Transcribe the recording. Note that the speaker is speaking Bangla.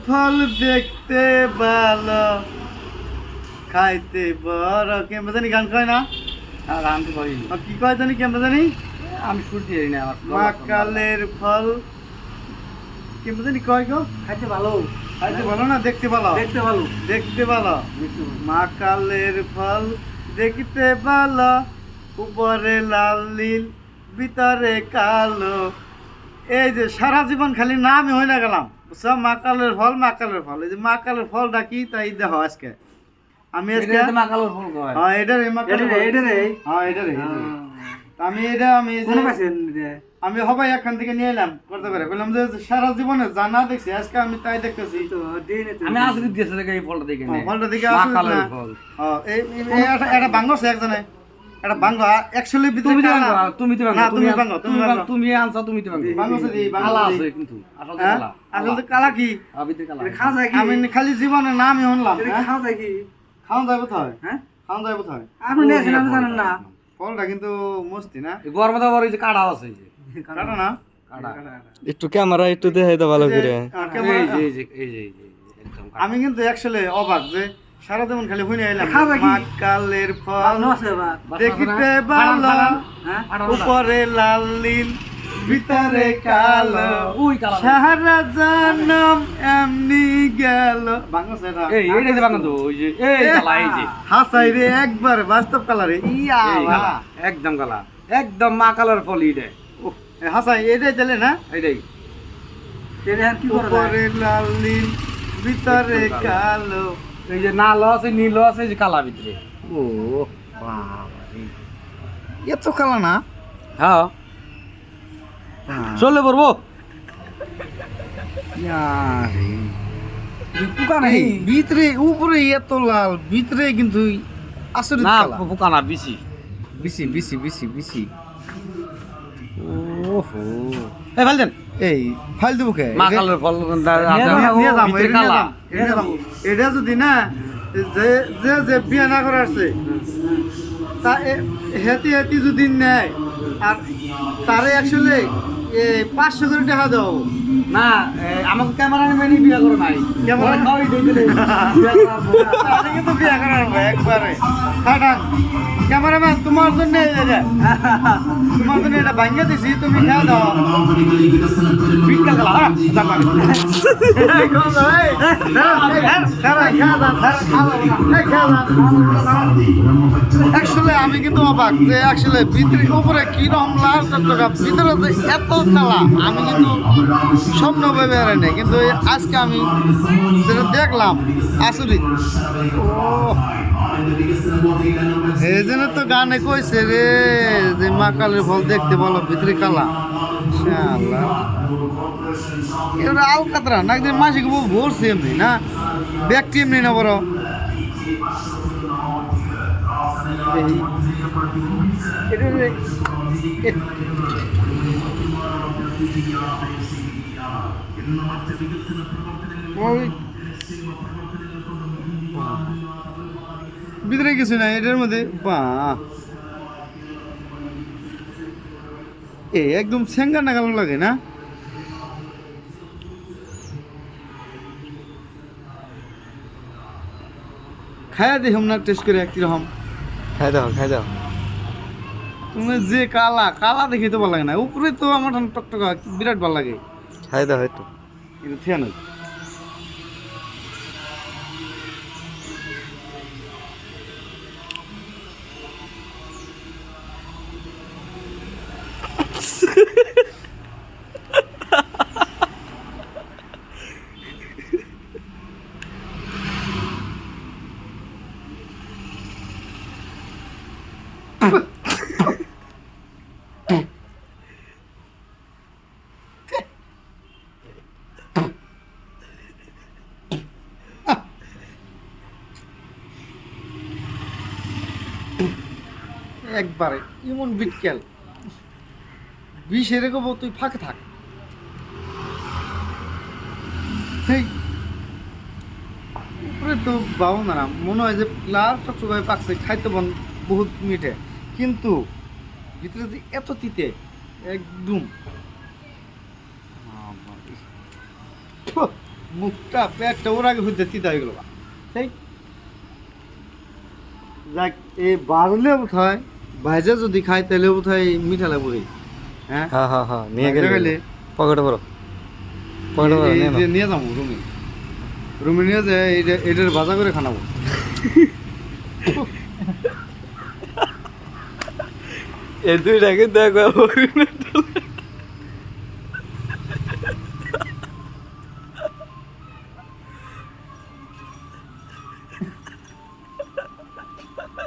ফল দেখতে ভালো খাইতে বড় কেমন জানি গান কয় না আর আমি কই কি কয় জানি কেমন জানি আমি সুর দিই না মাকালের ফল কেমন জানি কয় গো খাইতে ভালো খাইতে ভালো না দেখতে ভালো দেখতে ভালো দেখতে ভালো মাকালের ফল দেখতে ভালো উপরে লাল নীল ভিতরে কালো এই যে সারা জীবন খালি নামই হয়ে না গেলাম বুঝছো মাকালের ফল এই যে মাকালের ফলটা কি তাই দেখো আজকে আমি আজকে মাকালের ফল কয় হ্যাঁ এটারে মাকালের এটারে হ্যাঁ এটারে আমি কোন পাইছেন আমি হবাই এখান থেকে নিয়ে এলাম করতে পারে বললাম যে সারা জীবনে জানা দেখছি আজকে আমি তাই দেখতেছি আমি আসলে দিয়েছে দেখে এই ফলটা দেখে নে ফলটা দেখে মাকালের ফল হ্যাঁ এই এটা বাংলাছে একজনে এটা বাংলা অ্যাকচুয়ালি ভিতরে তুমি কালা তুমি না তুমি বাংলা তুমি আনছো তুমি তো বাংলাছে দি কালা বাংলা আছে কিন্তু আসলে হ্যাঁ কালা আসলে কালা কি আবিতে কালা খাওয়া যায় কি আমি খালি জীবনে নামই শুনলাম খাওয়া যায় কি খাওয়া যাবে কোথায় হ্যাঁ খাওয়া যাবে কোথায় আপনি নিয়েছেন আপনি জানেন না ফলটা কিন্তু মস্তি না এই গরমে তো বড় এই যে কাটা আছে এই যে কাটা না কাটা একটু ক্যামেরা একটু দেখাই দাও ভালো করে ক্যামেরা- এই যে একদম কাটা। আমি কিন্তু অ্যাকচুয়ালি অবাক যে সারা জীবন খালি শুনে এলাম খাওয়া কি? মাকালের ফল ভালো আছে বা দেখিতে ভালো হ্যাঁ উপরে লাল নীল ভিতরে কালো ওই কালা সারা জনম এমনি গেল বাংলা সেটা এই যে বাংলা তো ওই যে এই কালা এই যে হাসাই রে একবার বাস্তব কালারে ইয়া এই কালা একদম কালা একদম মা কালার ফল ইডে হাসাই এটাই দিলে না এইটাই তেরে আর কি করে উপরে লাল নীল ভিতরে কালো এই যে নাল আছে নীল আছে এই যে কালা ভিতরে ও এত কালা না হ্যাঁ চলে পড়বো এই ভিতরে উপরে এত লাল ভিতরে কিন্তু আসলে না কালা পোকা না বেশি বিসি বিসি বিসি বিসি ওহো এই ফেল দেন এই ফাইল দেবো কে মা কালার ফল নিয়ে যাবো, ভিতরে এটা নিয়ে কালা যাবো, এটা নিয়ে যাবো। এটা যদি না যে যে যে বিয়ে না করে আসছে তা হেতি হেতি যদি নেয় আর তারে অ্যাকচুয়ালি 500 করে টাকা দাও না আমাকে ক্যামেরা ম্যানই বিয়ে করে নাই ক্যামেরা খাওয়াই দিতে তারে কিন্তু বিয়ে করার হবে একবারে খাটান ক্যামেরাম্যান তোমার জন্য এটা তোমার জন্য এটা ভাঙিয়ে দিছি তুমি খেয়ে দাও বিটকা কালা অ্যাকচুয়ালি আমি কিন্তু অবাক যে অ্যাকচুয়ালি ভিতরে উপরে কিরম লাল টকটকা ভিতরে যে এত কালা আমি কিন্তু স্বপ্ন ভেবে আর নেই কিন্তু আজকে আমি যেটা দেখলাম আসলে এই জন্য তো গানে কইছে রে যে মা কালের ফল দেখতে বলো ভিতরে কালা এটা আলকাতরা না একদিন মাসিক ভরছে এমনি না ব্যক্তি এমনি না বড় ভিতরে কিছু না এটার মধ্যে একদম সেঙ্গা নাগাল লাগে না খায়া দেখুন না টেস্ট করে কিরকম খাই দাও তুমি যে কালা দেখে তো ভালো লাগে না উপরে তো আমার টকটকা বিরাট ভালো লাগে খাই দাও একটু কিন্তু থিয়া নয় একবারে এমন বিটকেল বিষ এরকম তুই ফাঁকে থাক উপরে তো বাবু না মনে হয় যে লাল চকচকায় পাকছে খাইতে বহুত মিঠে কিন্তু ভিতরে যে এত তিতে একদম মুখটা পেটটা ওর আগে হইতে চিতা হয়ে গেল সেই যাক এই বাড়লে বোধহয় ভাইজা যদি খাই তাহলে বোধহয় মিঠা লাগবে রে। হ্যাঁ হ্যাঁ হ্যাঁ হ্যাঁ নিয়ে ভাইজা গেলে খাইলে পকেটে বড় পকেটে বড় এই নিয়ে নাও। যে নিয়ে যাবো রুমে রুমে নিয়ে যে এটার ভাজা করে খানাবো এই দুইটা কিন্তু একবার